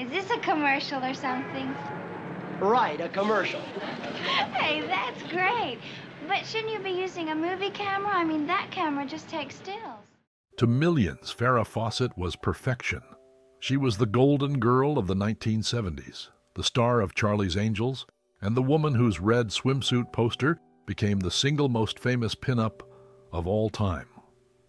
Is this a commercial or something? Right, a commercial. Hey, that's great. But shouldn't you be using a movie camera? I mean, that camera just takes stills. To millions, Farrah Fawcett was perfection. She was the golden girl of the 1970s, the star of Charlie's Angels, and the woman whose red swimsuit poster became the single most famous pinup of all time.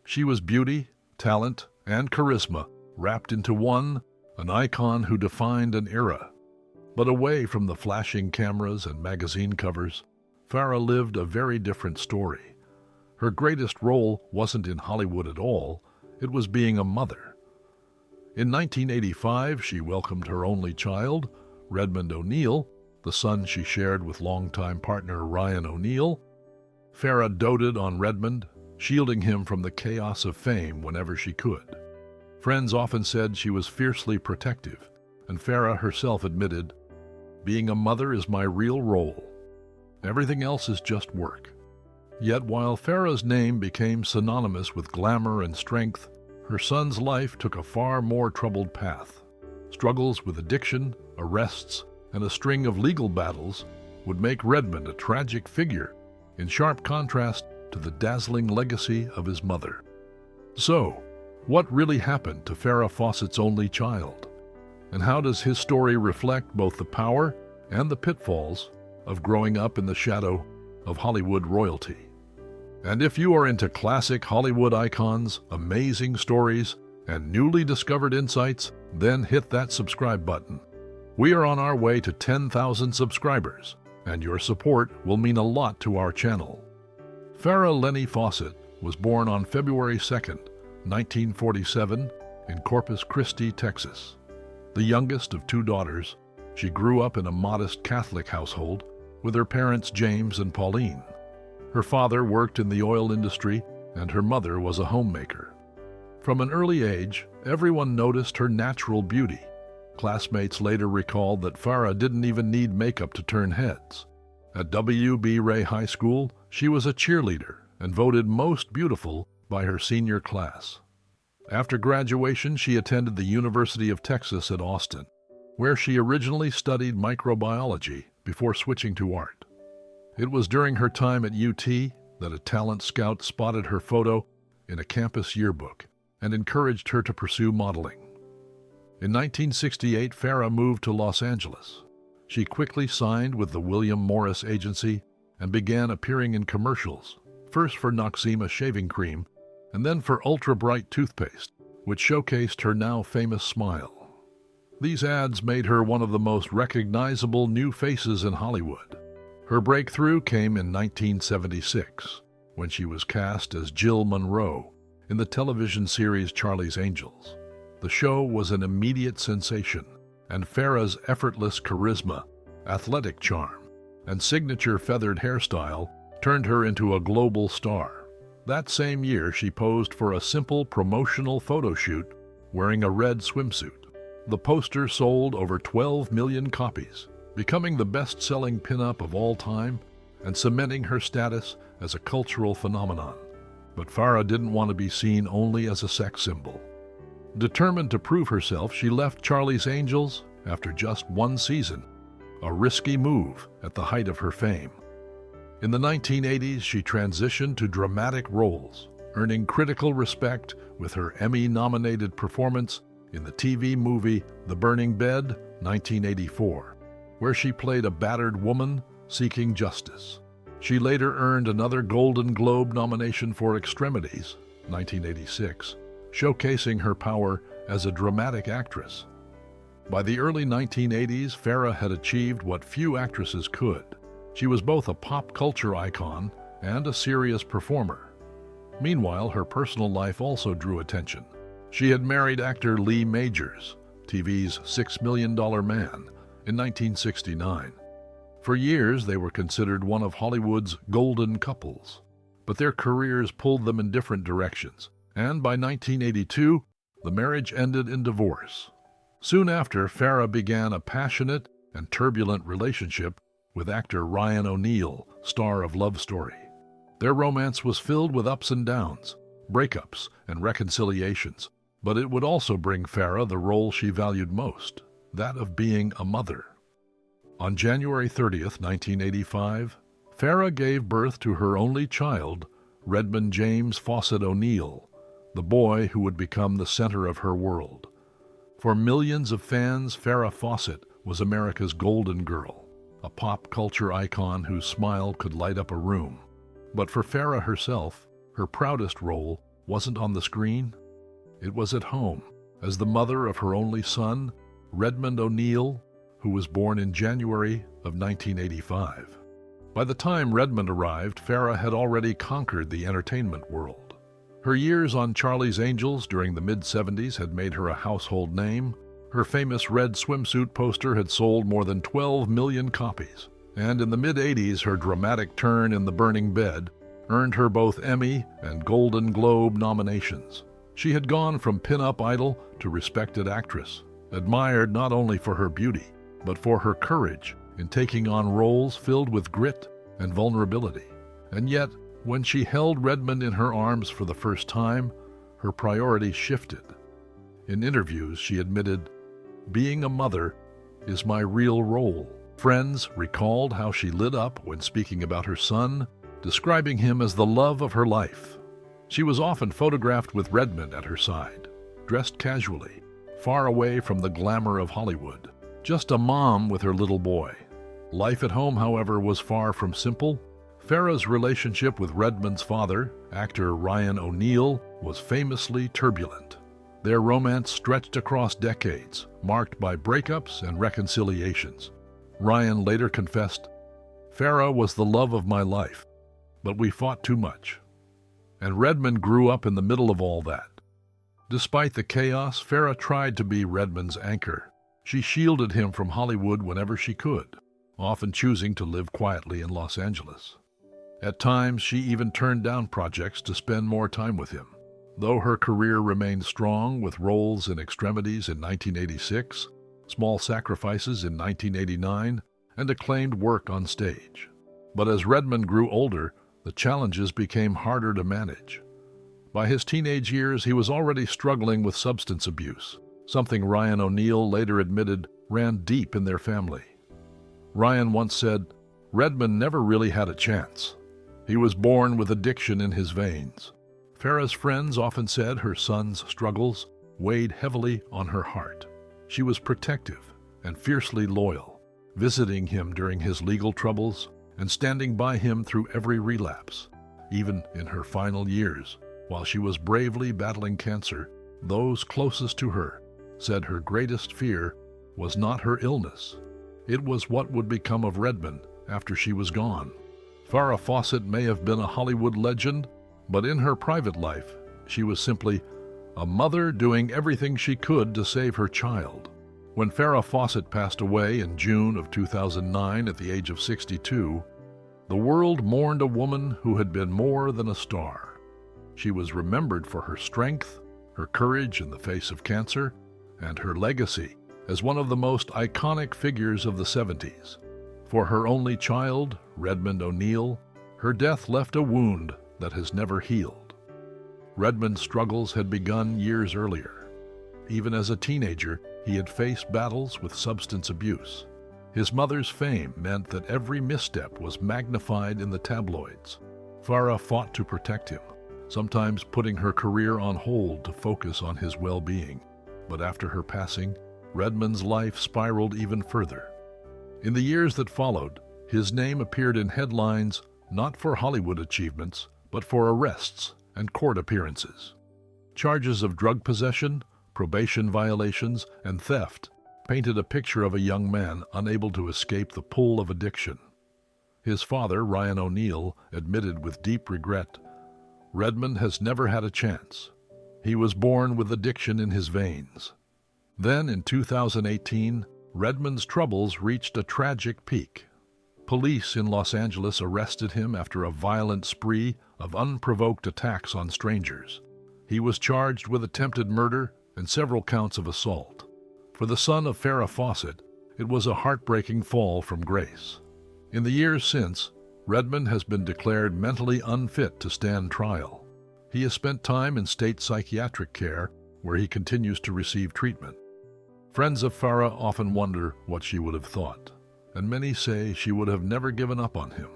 She was beauty, talent, and charisma wrapped into one, an icon who defined an era. But away from the flashing cameras and magazine covers, Farrah lived a very different story. Her greatest role wasn't in Hollywood at all, it was being a mother. In 1985, she welcomed her only child, Redmond O'Neal, the son she shared with longtime partner Ryan O'Neal. Farrah doted on Redmond, shielding him from the chaos of fame whenever she could. Friends often said she was fiercely protective, and Farrah herself admitted, "Being a mother is my real role. Everything else is just work." Yet while Farrah's name became synonymous with glamour and strength, her son's life took a far more troubled path. Struggles with addiction, arrests, and a string of legal battles would make Redmond a tragic figure, in sharp contrast to the dazzling legacy of his mother. So, what really happened to Farrah Fawcett's only child? And how does his story reflect both the power and the pitfalls of growing up in the shadow of Hollywood royalty? And if you are into classic Hollywood icons, amazing stories, and newly discovered insights, then hit that subscribe button. We are on our way to 10,000 subscribers, and your support will mean a lot to our channel. Farrah Lenny Fawcett was born on February 2nd, 1947, in Corpus Christi, Texas. The youngest of two daughters, she grew up in a modest Catholic household with her parents James and Pauline. Her father worked in the oil industry, and her mother was a homemaker. From an early age, everyone noticed her natural beauty. Classmates later recalled that Farrah didn't even need makeup to turn heads. At W.B. Ray High School, she was a cheerleader and voted most beautiful by her senior class. After graduation, she attended the University of Texas at Austin, where she originally studied microbiology before switching to art. It was during her time at UT that a talent scout spotted her photo in a campus yearbook and encouraged her to pursue modeling. In 1968, Farrah moved to Los Angeles. She quickly signed with the William Morris Agency and began appearing in commercials, first for Noxzema shaving cream and then for Ultra Bright toothpaste, which showcased her now famous smile. These ads made her one of the most recognizable new faces in Hollywood. Her breakthrough came in 1976, when she was cast as Jill Monroe in the television series Charlie's Angels. The show was an immediate sensation, and Farrah's effortless charisma, athletic charm, and signature feathered hairstyle turned her into a global star. That same year, she posed for a simple promotional photo shoot wearing a red swimsuit. The poster sold over 12 million copies, becoming the best-selling pinup of all time and cementing her status as a cultural phenomenon. But Farrah didn't want to be seen only as a sex symbol. Determined to prove herself, she left Charlie's Angels after just one season, a risky move at the height of her fame. In the 1980s, she transitioned to dramatic roles, earning critical respect with her Emmy-nominated performance in the TV movie The Burning Bed, 1984, where she played a battered woman seeking justice. She later earned another Golden Globe nomination for Extremities, 1986, showcasing her power as a dramatic actress. By the early 1980s, Farrah had achieved what few actresses could. She was both a pop culture icon and a serious performer. Meanwhile, her personal life also drew attention. She had married actor Lee Majors, TV's $6 Million Man, in 1969. For years, they were considered one of Hollywood's golden couples, but their careers pulled them in different directions, and by 1982, the marriage ended in divorce. Soon after, Farrah began a passionate and turbulent relationship with actor Ryan O'Neal, star of Love Story. Their romance was filled with ups and downs, breakups and reconciliations, but it would also bring Farrah the role she valued most, that of being a mother. On January 30th, 1985, Farrah gave birth to her only child, Redmond James Fawcett O'Neal, the boy who would become the center of her world. For millions of fans, Farrah Fawcett was America's golden girl, a pop culture icon whose smile could light up a room. But for Farrah herself, her proudest role wasn't on the screen. It was at home, as the mother of her only son, Redmond O'Neal, who was born in January of 1985. By the time Redmond arrived, Farrah had already conquered the entertainment world. Her years on Charlie's Angels during the mid-70s had made her a household name. Her famous red swimsuit poster had sold more than 12 million copies. And in the mid-80s, her dramatic turn in The Burning Bed earned her both Emmy and Golden Globe nominations. She had gone from pin-up idol to respected actress, admired not only for her beauty, but for her courage in taking on roles filled with grit and vulnerability. And yet, when she held Redmond in her arms for the first time, her priorities shifted. In interviews, she admitted, "Being a mother is my real role." Friends recalled how she lit up when speaking about her son, describing him as the love of her life. She was often photographed with Redmond at her side, dressed casually, far away from the glamour of Hollywood, just a mom with her little boy. Life at home, however, was far from simple. Farrah's relationship with Redmond's father, actor Ryan O'Neal, was famously turbulent. Their romance stretched across decades, marked by breakups and reconciliations. Ryan later confessed, "Farrah was the love of my life, but we fought too much." And Redmond grew up in the middle of all that. Despite the chaos, Farrah tried to be Redmond's anchor. She shielded him from Hollywood whenever she could, often choosing to live quietly in Los Angeles. At times, she even turned down projects to spend more time with him. Though her career remained strong with roles in Extremities in 1986, Small Sacrifices in 1989, and acclaimed work on stage. But as Redmond grew older, the challenges became harder to manage. By his teenage years, he was already struggling with substance abuse, something Ryan O'Neal later admitted ran deep in their family. Ryan once said, "Redmond never really had a chance. He was born with addiction in his veins." Farrah's friends often said her son's struggles weighed heavily on her heart. She was protective and fiercely loyal, visiting him during his legal troubles and standing by him through every relapse. Even in her final years, while she was bravely battling cancer, those closest to her said her greatest fear was not her illness. It was what would become of Redmond after she was gone. Farrah Fawcett may have been a Hollywood legend, but in her private life, she was simply a mother doing everything she could to save her child. When Farrah Fawcett passed away in June of 2009 at the age of 62, the world mourned a woman who had been more than a star. She was remembered for her strength, her courage in the face of cancer, and her legacy as one of the most iconic figures of the 70s. For her only child, Redmond O'Neal, her death left a wound that has never healed. Redmond's struggles had begun years earlier. Even as a teenager, he had faced battles with substance abuse. His mother's fame meant that every misstep was magnified in the tabloids. Farrah fought to protect him, sometimes putting her career on hold to focus on his well-being. But after her passing, Redmond's life spiraled even further. In the years that followed, his name appeared in headlines not for Hollywood achievements, but for arrests and court appearances. Charges of drug possession, probation violations, and theft painted a picture of a young man unable to escape the pull of addiction. His father, Ryan O'Neal, admitted with deep regret, "Redmond has never had a chance. He was born with addiction in his veins." Then, in 2018, Redmond's troubles reached a tragic peak. Police in Los Angeles arrested him after a violent spree of unprovoked attacks on strangers. He was charged with attempted murder and several counts of assault. For the son of Farrah Fawcett, it was a heartbreaking fall from grace. In the years since, Redmond has been declared mentally unfit to stand trial. He has spent time in state psychiatric care, where he continues to receive treatment. Friends of Farrah often wonder what she would have thought, and many say she would have never given up on him.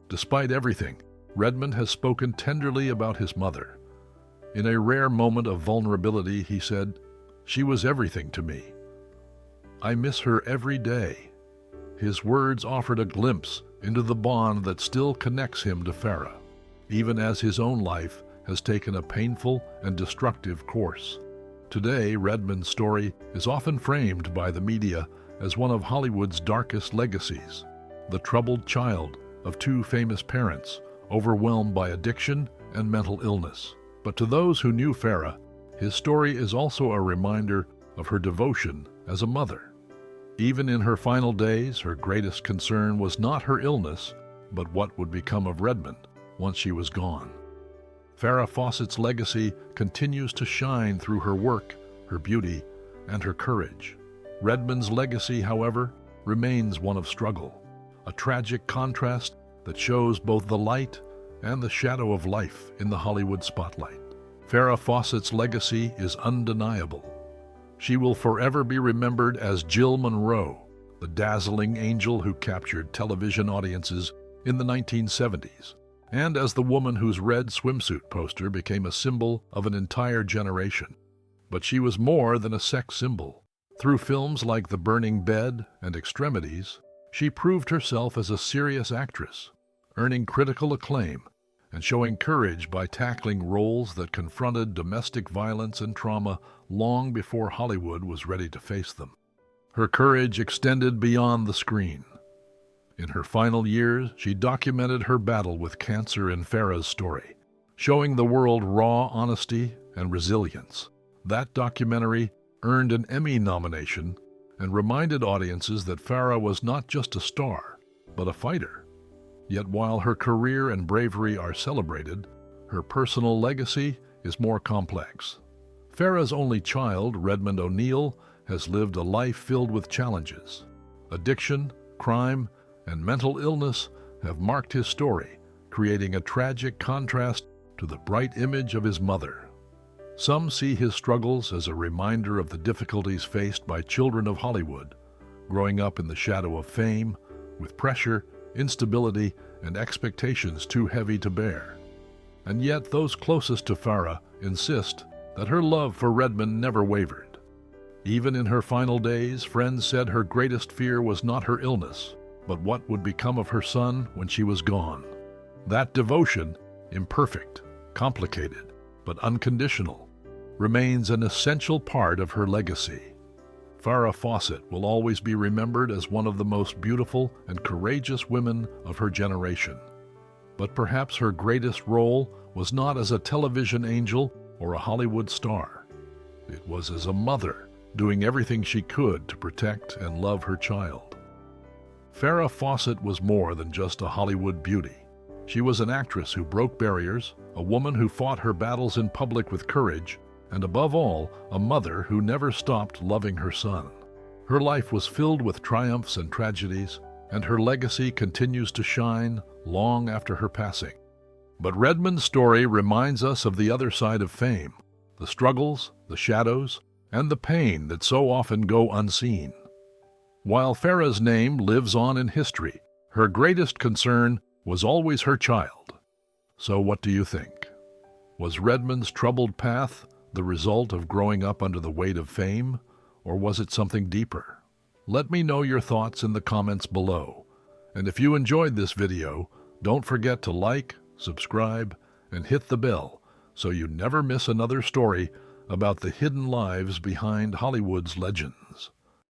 Despite everything, Redmond has spoken tenderly about his mother. In a rare moment of vulnerability, he said, "She was everything to me. I miss her every day." His words offered a glimpse into the bond that still connects him to Farrah, even as his own life has taken a painful and destructive course. Today, Redmond's story is often framed by the media as one of Hollywood's darkest legacies, the troubled child of two famous parents overwhelmed by addiction and mental illness. But to those who knew Farrah, his story is also a reminder of her devotion as a mother. Even in her final days, her greatest concern was not her illness, but what would become of Redmond once she was gone. Farrah Fawcett's legacy continues to shine through her work, her beauty, and her courage. Redmond's legacy, however, remains one of struggle, a tragic contrast that shows both the light and the shadow of life in the Hollywood spotlight. Farrah Fawcett's legacy is undeniable. She will forever be remembered as Jill Monroe, the dazzling angel who captured television audiences in the 1970s, and as the woman whose red swimsuit poster became a symbol of an entire generation. But she was more than a sex symbol. Through films like The Burning Bed and Extremities, she proved herself as a serious actress, earning critical acclaim and showing courage by tackling roles that confronted domestic violence and trauma long before Hollywood was ready to face them. Her courage extended beyond the screen. In her final years, she documented her battle with cancer in Farrah's story, showing the world raw honesty and resilience. That documentary earned an Emmy nomination and reminded audiences that Farrah was not just a star, but a fighter. Yet while her career and bravery are celebrated, her personal legacy is more complex. Farrah's only child, Redmond O'Neal, has lived a life filled with challenges. Addiction, crime, and mental illness have marked his story, creating a tragic contrast to the bright image of his mother. Some see his struggles as a reminder of the difficulties faced by children of Hollywood, growing up in the shadow of fame, with pressure, instability, and expectations too heavy to bear. And yet those closest to Farrah insist that her love for Redmond never wavered. Even in her final days, friends said her greatest fear was not her illness, but what would become of her son when she was gone. That devotion, imperfect, complicated, but unconditional, remains an essential part of her legacy. Farrah Fawcett will always be remembered as one of the most beautiful and courageous women of her generation. But perhaps her greatest role was not as a television angel or a Hollywood star. It was as a mother, doing everything she could to protect and love her child. Farrah Fawcett was more than just a Hollywood beauty. She was an actress who broke barriers, a woman who fought her battles in public with courage, and above all, a mother who never stopped loving her son. Her life was filled with triumphs and tragedies, and her legacy continues to shine long after her passing. But Redmond's story reminds us of the other side of fame, the struggles, the shadows, and the pain that so often go unseen. While Farrah's name lives on in history, her greatest concern was always her child. So what do you think? Was Redmond's troubled path the result of growing up under the weight of fame, or was it something deeper? Let me know your thoughts in the comments below. And if you enjoyed this video, don't forget to like, subscribe, and hit the bell so you never miss another story about the hidden lives behind Hollywood's legends.